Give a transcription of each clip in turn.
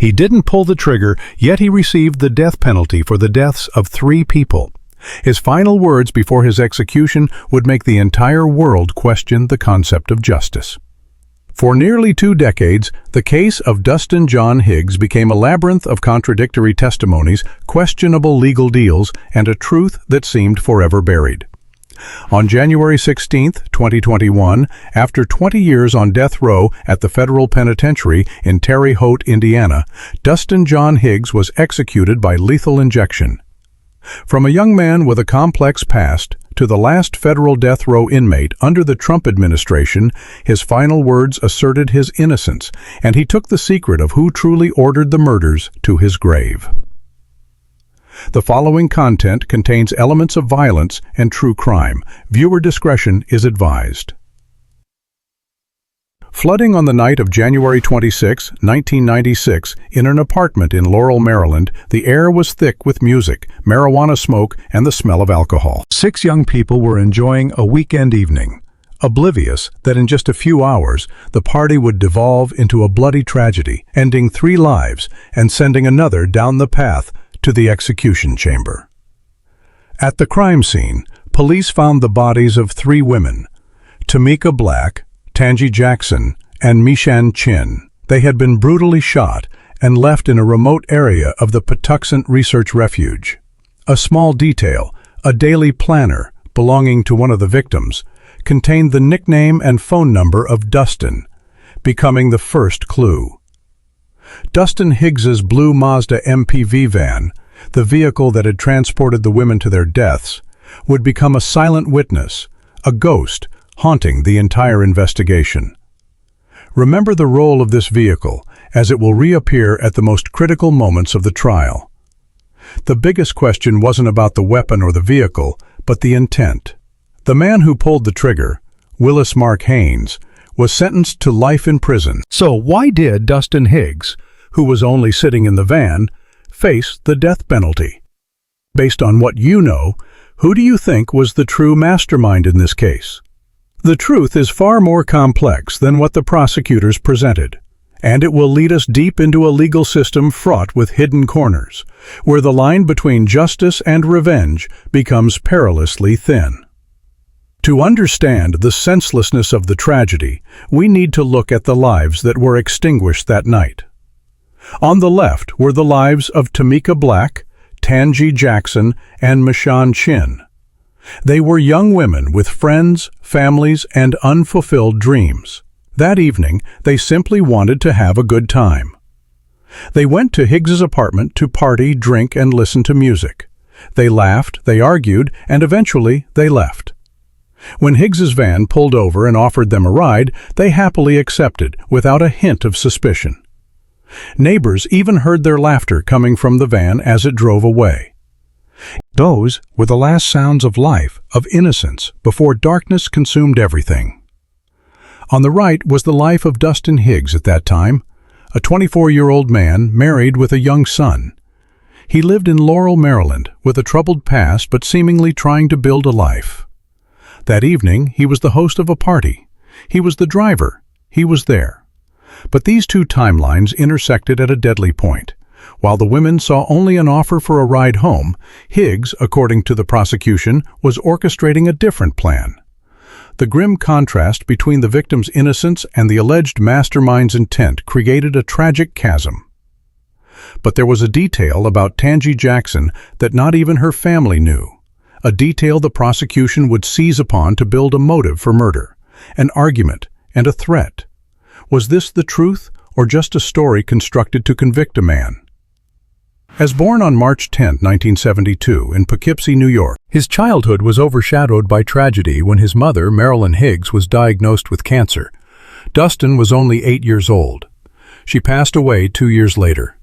He didn't pull the trigger, yet he received the death penalty for the deaths of 3 people. His final words before his execution would make the entire world question the concept of justice. For nearly 2 decades, the case of Dustin John Higgs became a labyrinth of contradictory testimonies, questionable legal deals, and a truth that seemed forever buried. On January 16, 2021, after 20 years on death row at the federal penitentiary in Terre Haute, Indiana, Dustin John Higgs was executed by lethal injection. From a young man with a complex past to the last federal death row inmate under the Trump administration, his final words asserted his innocence, and he took the secret of who truly ordered the murders to his grave. The following content contains elements of violence and true crime. Viewer discretion is advised. Flooding on the night of January 26, 1996, in an apartment in Laurel, Maryland, the air was thick with music, marijuana smoke, and the smell of alcohol. 6 young people were enjoying a weekend evening, oblivious that in just a few hours, the party would devolve into a bloody tragedy, ending 3 lives and sending another down the path to the execution chamber. At the crime scene, police found the bodies of 3 women, Tamika Black, Tangi Jackson, and Mishan Chin. They had been brutally shot and left in a remote area of the Patuxent Research Refuge. A small detail, a daily planner belonging to one of the victims, contained the nickname and phone number of Dustin, becoming the first clue. Dustin Higgs's blue Mazda MPV van, the vehicle that had transported the women to their deaths, would become a silent witness, a ghost, haunting the entire investigation. Remember the role of this vehicle, as it will reappear at the most critical moments of the trial. The biggest question wasn't about the weapon or the vehicle, but the intent. The man who pulled the trigger, Willis Mark Haynes, was sentenced to life in prison. So why did Dustin Higgs, who was only sitting in the van, face the death penalty? Based on what you know, who do you think was the true mastermind in this case? The truth is far more complex than what the prosecutors presented, and it will lead us deep into a legal system fraught with hidden corners, where the line between justice and revenge becomes perilously thin. To understand the senselessness of the tragedy, we need to look at the lives that were extinguished that night. On the left were the lives of Tamika Black, Tangi Jackson, and Mishan Chin. They were young women with friends, families, and unfulfilled dreams. That evening, they simply wanted to have a good time. They went to Higgs's apartment to party, drink, and listen to music. They laughed, they argued, and eventually they left. When Higgs's van pulled over and offered them a ride, they happily accepted, without a hint of suspicion. Neighbors even heard their laughter coming from the van as it drove away. Those were the last sounds of life, of innocence, before darkness consumed everything. On the right was the life of Dustin Higgs at that time, a 24-year-old man married with a young son. He lived in Laurel, Maryland, with a troubled past but seemingly trying to build a life. That evening, he was the host of a party. He was the driver. He was there. But these 2 timelines intersected at a deadly point. While the women saw only an offer for a ride home, Higgs, according to the prosecution, was orchestrating a different plan. The grim contrast between the victim's innocence and the alleged mastermind's intent created a tragic chasm. But there was a detail about Tangi Jackson that not even her family knew, a detail the prosecution would seize upon to build a motive for murder, an argument, and a threat. Was this the truth, or just a story constructed to convict a man? As born on March 10, 1972, in Poughkeepsie, New York, his childhood was overshadowed by tragedy when his mother, Marilyn Higgs, was diagnosed with cancer. Dustin was only 8 years old. She passed away 2 years later.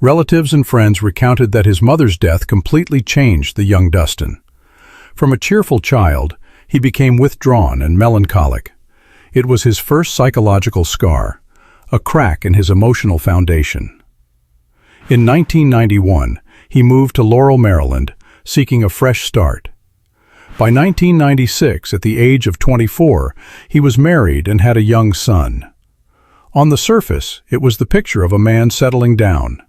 Relatives and friends recounted that his mother's death completely changed the young Dustin. From a cheerful child, he became withdrawn and melancholic. It was his first psychological scar, a crack in his emotional foundation. In 1991, he moved to Laurel, Maryland, seeking a fresh start. By 1996, at the age of 24, he was married and had a young son. On the surface, it was the picture of a man settling down.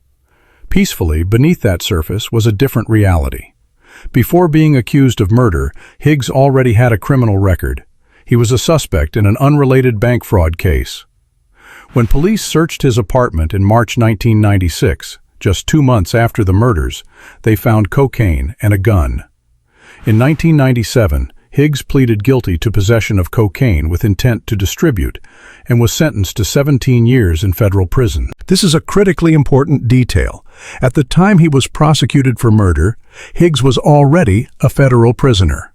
Peacefully, beneath that surface was a different reality. Before being accused of murder, Higgs already had a criminal record. He was a suspect in an unrelated bank fraud case. When police searched his apartment in March 1996, just 2 months after the murders, they found cocaine and a gun. In 1997, Higgs pleaded guilty to possession of cocaine with intent to distribute and was sentenced to 17 years in federal prison. This is a critically important detail. At the time he was prosecuted for murder, Higgs was already a federal prisoner.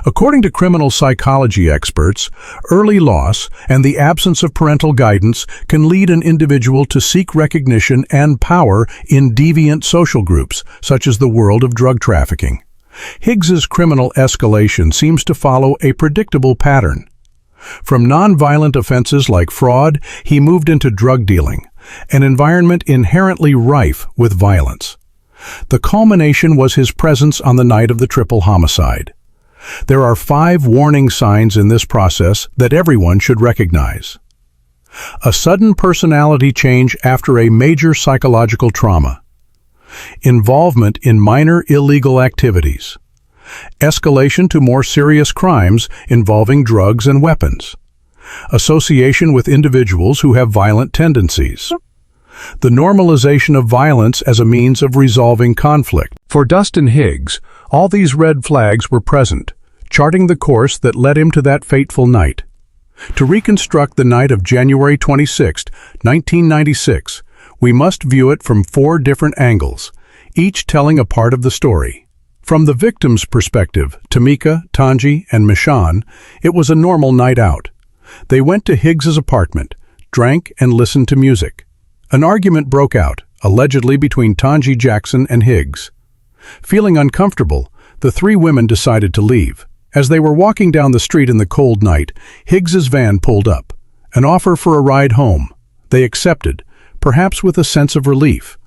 According to criminal psychology experts, early loss and the absence of parental guidance can lead an individual to seek recognition and power in deviant social groups, such as the world of drug trafficking. Higgs's criminal escalation seems to follow a predictable pattern. From nonviolent offenses like fraud, he moved into drug dealing, an environment inherently rife with violence. The culmination was his presence on the night of the triple homicide. There are 5 warning signs in this process that everyone should recognize. A sudden personality change after a major psychological trauma. Involvement in minor illegal activities. Escalation to more serious crimes involving drugs and weapons. Association with individuals who have violent tendencies. The normalization of violence as a means of resolving conflict. For Dustin Higgs, all these red flags were present, charting the course that led him to that fateful night. To reconstruct the night of January 26, 1996, we must view it from 4 different angles, each telling a part of the story. From the victim's perspective, Tamika, Tanji, and Mishan, it was a normal night out. They went to Higgs's apartment, drank, and listened to music. An argument broke out, allegedly between Tanji Jackson and Higgs. Feeling uncomfortable, the 3 women decided to leave. As they were walking down the street in the cold night, Higgs's van pulled up. An offer for a ride home. They accepted, perhaps with a sense of relief.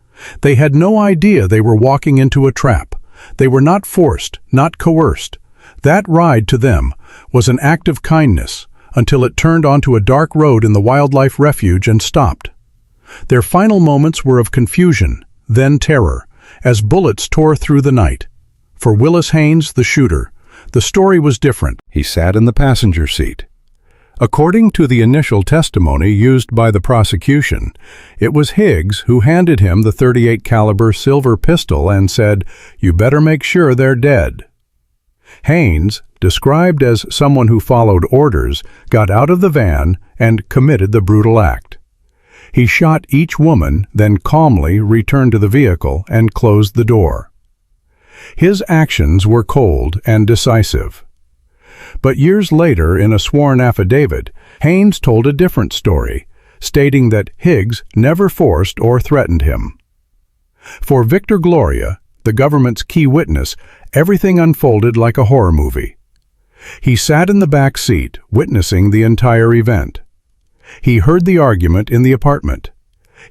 They had no idea they were walking into a trap. They were not forced, not coerced. That ride to them was an act of kindness until it turned onto a dark road in the wildlife refuge and stopped. Their final moments were of confusion, then terror, as bullets tore through the night. For Willis Haynes, the shooter, the story was different. He sat in the passenger seat. According to the initial testimony used by the prosecution, it was Higgs who handed him the .38 caliber silver pistol and said, "You better make sure they're dead." Haynes, described as someone who followed orders, got out of the van and committed the brutal act. He shot each woman, then calmly returned to the vehicle and closed the door. His actions were cold and decisive. But years later, in a sworn affidavit, Haynes told a different story, stating that Higgs never forced or threatened him. For Victor Gloria, the government's key witness, everything unfolded like a horror movie. He sat in the back seat, witnessing the entire event. He heard the argument in the apartment.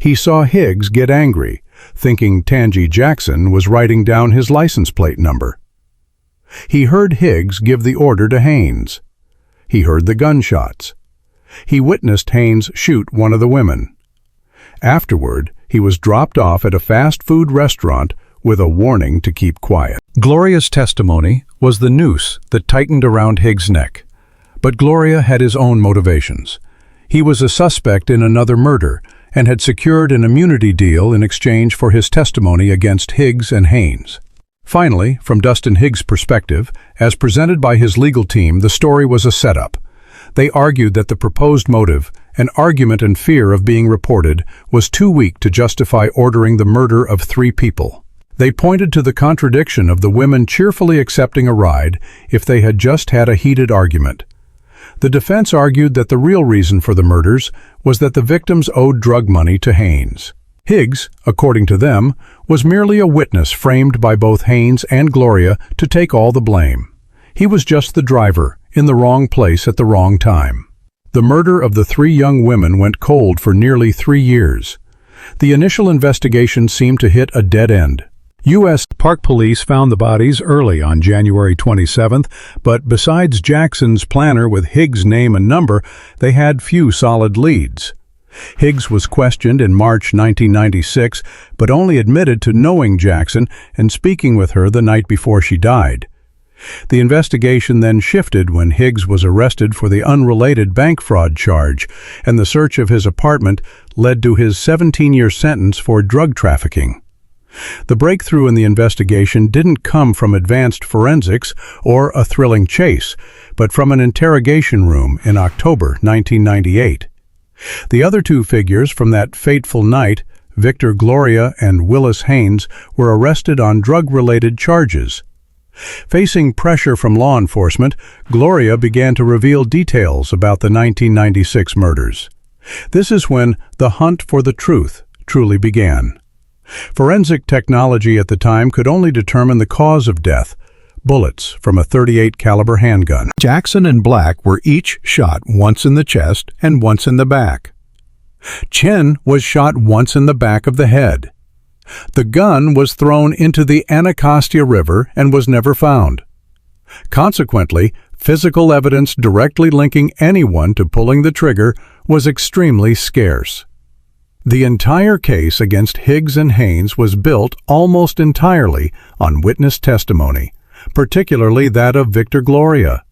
He saw Higgs get angry, thinking Tanji Jackson was writing down his license plate number. He heard Higgs give the order to Haynes. He heard the gunshots. He witnessed Haynes shoot one of the women. Afterward, he was dropped off at a fast food restaurant with a warning to keep quiet. Gloria's testimony was the noose that tightened around Higgs' neck. But Gloria had his own motivations. He was a suspect in another murder and had secured an immunity deal in exchange for his testimony against Higgs and Haynes. Finally, from Dustin Higgs' perspective, as presented by his legal team, the story was a setup. They argued that the proposed motive, an argument and fear of being reported, was too weak to justify ordering the murder of 3 people. They pointed to the contradiction of the women cheerfully accepting a ride if they had just had a heated argument. The defense argued that the real reason for the murders was that the victims owed drug money to Haynes. Higgs, according to them, was merely a witness framed by both Haynes and Gloria to take all the blame. He was just the driver, in the wrong place at the wrong time. The murder of the 3 young women went cold for nearly 3 years. The initial investigation seemed to hit a dead end. U.S. Park Police found the bodies early on January 27th, but besides Jackson's planner with Higgs' name and number, they had few solid leads. Higgs was questioned in March 1996, but only admitted to knowing Jackson and speaking with her the night before she died. The investigation then shifted when Higgs was arrested for the unrelated bank fraud charge, and the search of his apartment led to his 17-year sentence for drug trafficking. The breakthrough in the investigation didn't come from advanced forensics or a thrilling chase, but from an interrogation room in October 1998. The other two figures from that fateful night, Victor Gloria and Willis Haynes, were arrested on drug-related charges. Facing pressure from law enforcement, Gloria began to reveal details about the 1996 murders. This is when the hunt for the truth truly began. Forensic technology at the time could only determine the cause of death: bullets from a .38 caliber handgun. Jackson and Black were each shot once in the chest and once in the back. Chen was shot once in the back of the head. The gun was thrown into the Anacostia River and was never found. Consequently, physical evidence directly linking anyone to pulling the trigger was extremely scarce. The entire case against Higgs and Haynes was built almost entirely on witness testimony, particularly that of Victor Gloria.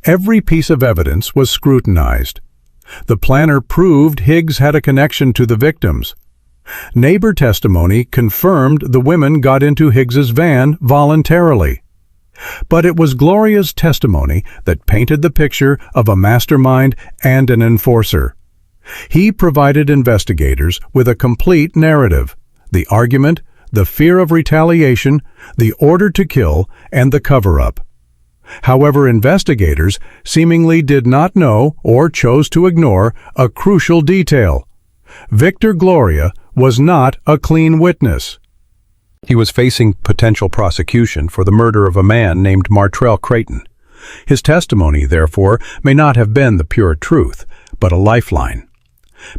Every piece of evidence was scrutinized. The planner proved Higgs had a connection to the victims. Neighbor testimony confirmed the women got into Higgs's van voluntarily. But it was Gloria's testimony that painted the picture of a mastermind and an enforcer. He provided investigators with a complete narrative: the argument, the fear of retaliation, the order to kill, and the cover-up. However, investigators seemingly did not know or chose to ignore a crucial detail. Victor Gloria was not a clean witness. He was facing potential prosecution for the murder of a man named Martrell Creighton. His testimony, therefore, may not have been the pure truth, but a lifeline.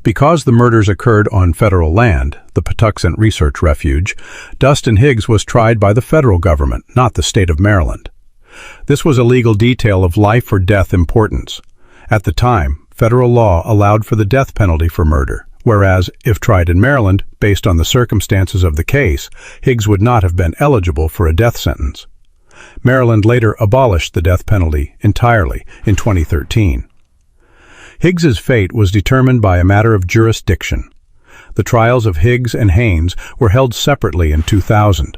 Because the murders occurred on federal land, the Patuxent Research Refuge, Dustin Higgs was tried by the federal government, not the state of Maryland. This was a legal detail of life or death importance. At the time, federal law allowed for the death penalty for murder, whereas, if tried in Maryland, based on the circumstances of the case, Higgs would not have been eligible for a death sentence. Maryland later abolished the death penalty entirely in 2013. Higgs's fate was determined by a matter of jurisdiction. The trials of Higgs and Haynes were held separately in 2000.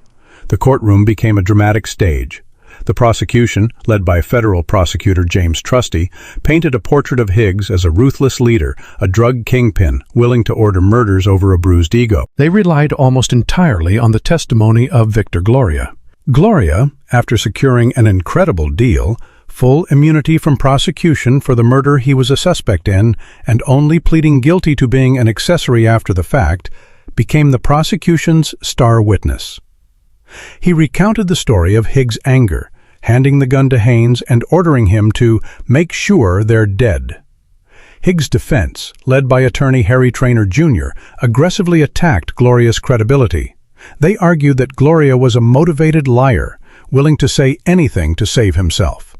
The courtroom became a dramatic stage. The prosecution, led by federal prosecutor James Trusty, painted a portrait of Higgs as a ruthless leader, a drug kingpin, willing to order murders over a bruised ego. They relied almost entirely on the testimony of Victor Gloria. Gloria, after securing an incredible deal, full immunity from prosecution for the murder he was a suspect in, and only pleading guilty to being an accessory after the fact, became the prosecution's star witness. He recounted the story of Higgs' anger, handing the gun to Haynes and ordering him to make sure they're dead. Higgs' defense, led by attorney Harry Traynor Jr., aggressively attacked Gloria's credibility. They argued that Gloria was a motivated liar, willing to say anything to save himself.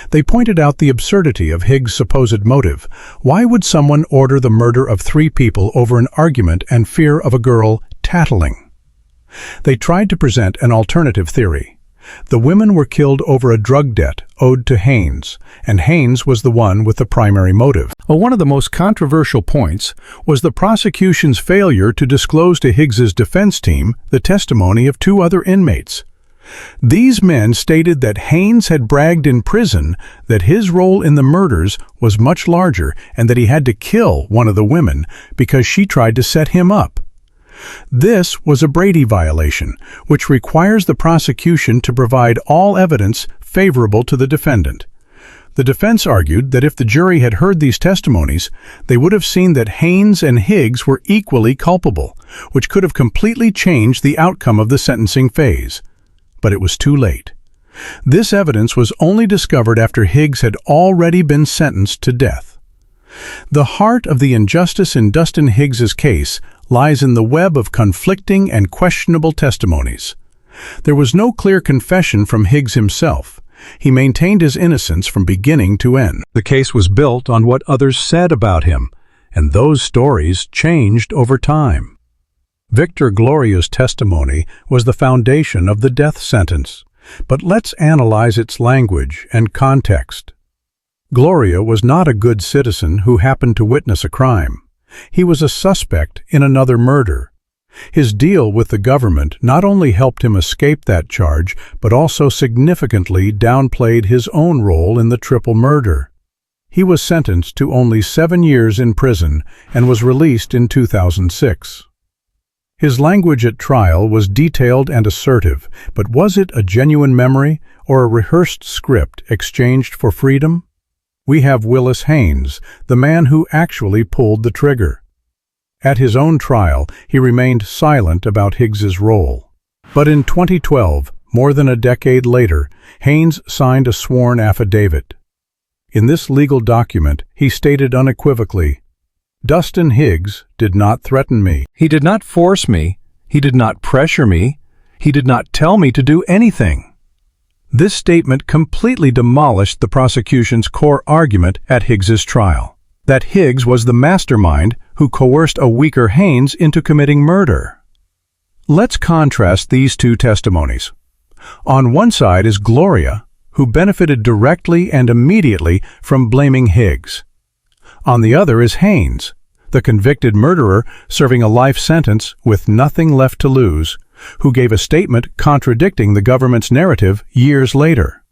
They pointed out the absurdity of Higgs' supposed motive. Why would someone order the murder of 3 people over an argument and fear of a girl tattling? They tried to present an alternative theory. The women were killed over a drug debt owed to Haynes, and Haynes was the one with the primary motive. One of the most controversial points was the prosecution's failure to disclose to Higgs's defense team the testimony of 2 other inmates. These men stated that Haynes had bragged in prison that his role in the murders was much larger and that he had to kill one of the women because she tried to set him up. This was a Brady violation, which requires the prosecution to provide all evidence favorable to the defendant. The defense argued that if the jury had heard these testimonies, they would have seen that Haynes and Higgs were equally culpable, which could have completely changed the outcome of the sentencing phase. But it was too late. This evidence was only discovered after Higgs had already been sentenced to death. The heart of the injustice in Dustin Higgs's case lies in the web of conflicting and questionable testimonies. There was no clear confession from Higgs himself. He maintained his innocence from beginning to end. The case was built on what others said about him, and those stories changed over time. Victor Gloria's testimony was the foundation of the death sentence, but let's analyze its language and context. Gloria was not a good citizen who happened to witness a crime. He was a suspect in another murder. His deal with the government not only helped him escape that charge, but also significantly downplayed his own role in the triple murder. He was sentenced to only 7 years in prison and was released in 2006. His language at trial was detailed and assertive, but was it a genuine memory or a rehearsed script exchanged for freedom? We have Willis Haynes, the man who actually pulled the trigger. At his own trial, he remained silent about Higgs's role. But in 2012, more than a decade later, Haynes signed a sworn affidavit. In this legal document, he stated unequivocally, "Dustin Higgs did not threaten me. He did not force me. He did not pressure me. He did not tell me to do anything." This statement completely demolished the prosecution's core argument at Higgs's trial, that Higgs was the mastermind who coerced a weaker Haynes into committing murder. Let's contrast these two testimonies. On one side is Gloria, who benefited directly and immediately from blaming Higgs. On the other is Haynes, the convicted murderer serving a life sentence with nothing left to lose, who gave a statement contradicting the government's narrative years later.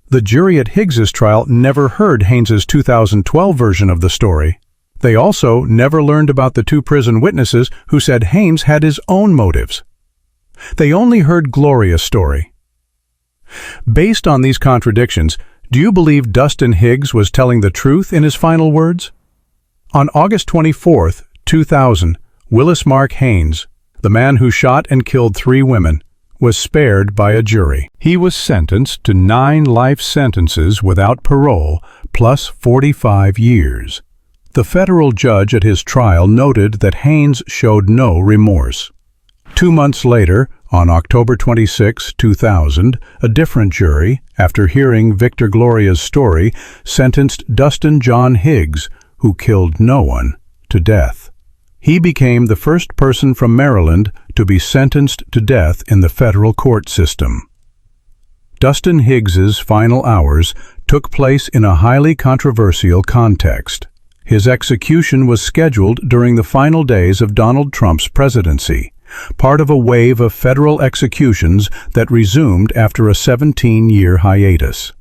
The jury at Higgs's trial never heard Haynes's 2012 version of the story. They also never learned about the 2 prison witnesses who said Haynes had his own motives. They only heard Gloria's story. Based on these contradictions, do you believe Dustin Higgs was telling the truth in his final words? On August 24, 2000, Willis Mark Haynes, the man who shot and killed 3 women, was spared by a jury. He was sentenced to 9 life sentences without parole, plus 45 years. The federal judge at his trial noted that Haynes showed no remorse. 2 months later, on October 26, 2000, a different jury, after hearing Victor Gloria's story, sentenced Dustin John Higgs, who killed no one, to death. He became the first person from Maryland to be sentenced to death in the federal court system. Dustin Higgs's final hours took place in a highly controversial context. His execution was scheduled during the final days of Donald Trump's presidency, part of a wave of federal executions that resumed after a 17-year hiatus.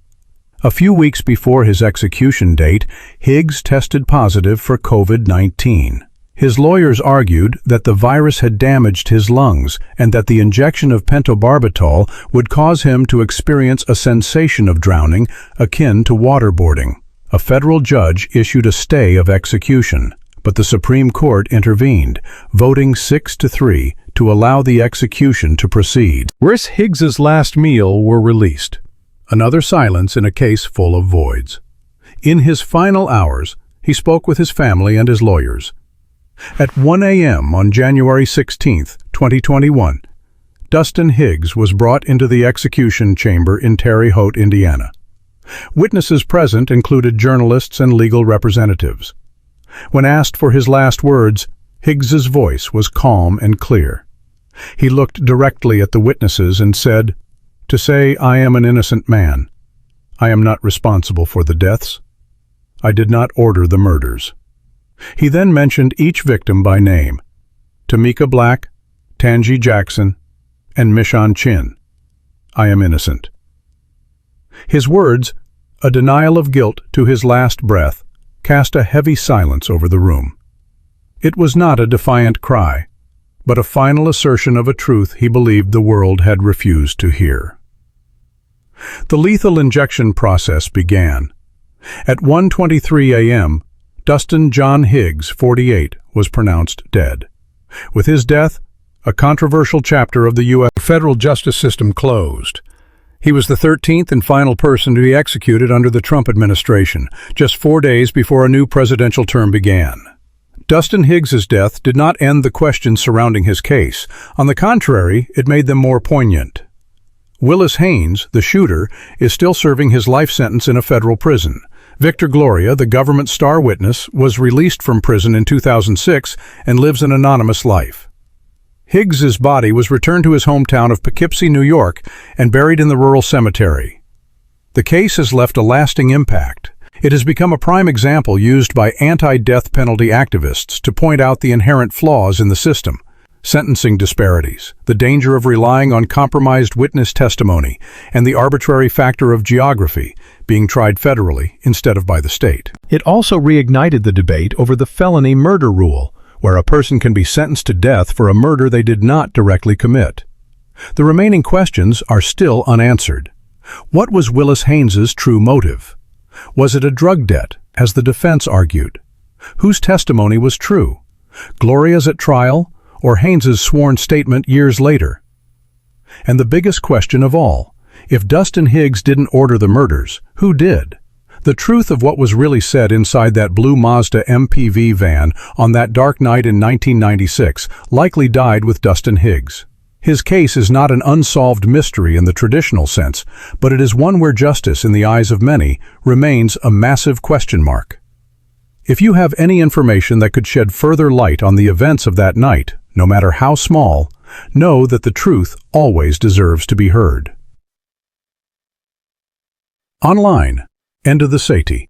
A few weeks before his execution date, Higgs tested positive for COVID-19. His lawyers argued that the virus had damaged his lungs and that the injection of pentobarbital would cause him to experience a sensation of drowning akin to waterboarding. A federal judge issued a stay of execution, but the Supreme Court intervened, voting 6-3 to allow the execution to proceed. Whereas Higgs's last meal were released. Another silence in a case full of voids. In his final hours, he spoke with his family and his lawyers. At 1 a.m. on January 16, 2021, Dustin Higgs was brought into the execution chamber in Terre Haute, Indiana. Witnesses present included journalists and legal representatives. When asked for his last words, Higgs's voice was calm and clear. He looked directly at the witnesses and said, "To say I am an innocent man. I am not responsible for the deaths. I did not order the murders." He then mentioned each victim by name: Tamika Black, Tangi Jackson, and Mishan Chin. "I am innocent." His words, a denial of guilt to his last breath, cast a heavy silence over the room. It was not a defiant cry, but a final assertion of a truth he believed the world had refused to hear. The lethal injection process began. At 1:23 a.m., Dustin John Higgs, 48, was pronounced dead. With his death, a controversial chapter of the U.S. federal justice system closed. He was the 13th and final person to be executed under the Trump administration, just 4 days before a new presidential term began. Dustin Higgs's death did not end the questions surrounding his case. On the contrary, it made them more poignant. Willis Haynes, the shooter, is still serving his life sentence in a federal prison. Victor Gloria, the government star witness, was released from prison in 2006 and lives an anonymous life. Higgs's body was returned to his hometown of Poughkeepsie, New York, and buried in the rural cemetery. The case has left a lasting impact. It has become a prime example used by anti-death penalty activists to point out the inherent flaws in the system: sentencing disparities, the danger of relying on compromised witness testimony, and the arbitrary factor of geography, being tried federally instead of by the state. It also reignited the debate over the felony murder rule, where a person can be sentenced to death for a murder they did not directly commit. The remaining questions are still unanswered. What was Willis Haynes's true motive? Was it a drug debt, as the defense argued? Whose testimony was true? Gloria's at trial, or Haynes's sworn statement years later? And the biggest question of all, if Dustin Higgs didn't order the murders, who did? The truth of what was really said inside that blue Mazda MPV van on that dark night in 1996 likely died with Dustin Higgs. His case is not an unsolved mystery in the traditional sense, but it is one where justice, in the eyes of many, remains a massive question mark. If you have any information that could shed further light on the events of that night, no matter how small, know that the truth always deserves to be heard. Online, End of the Sati.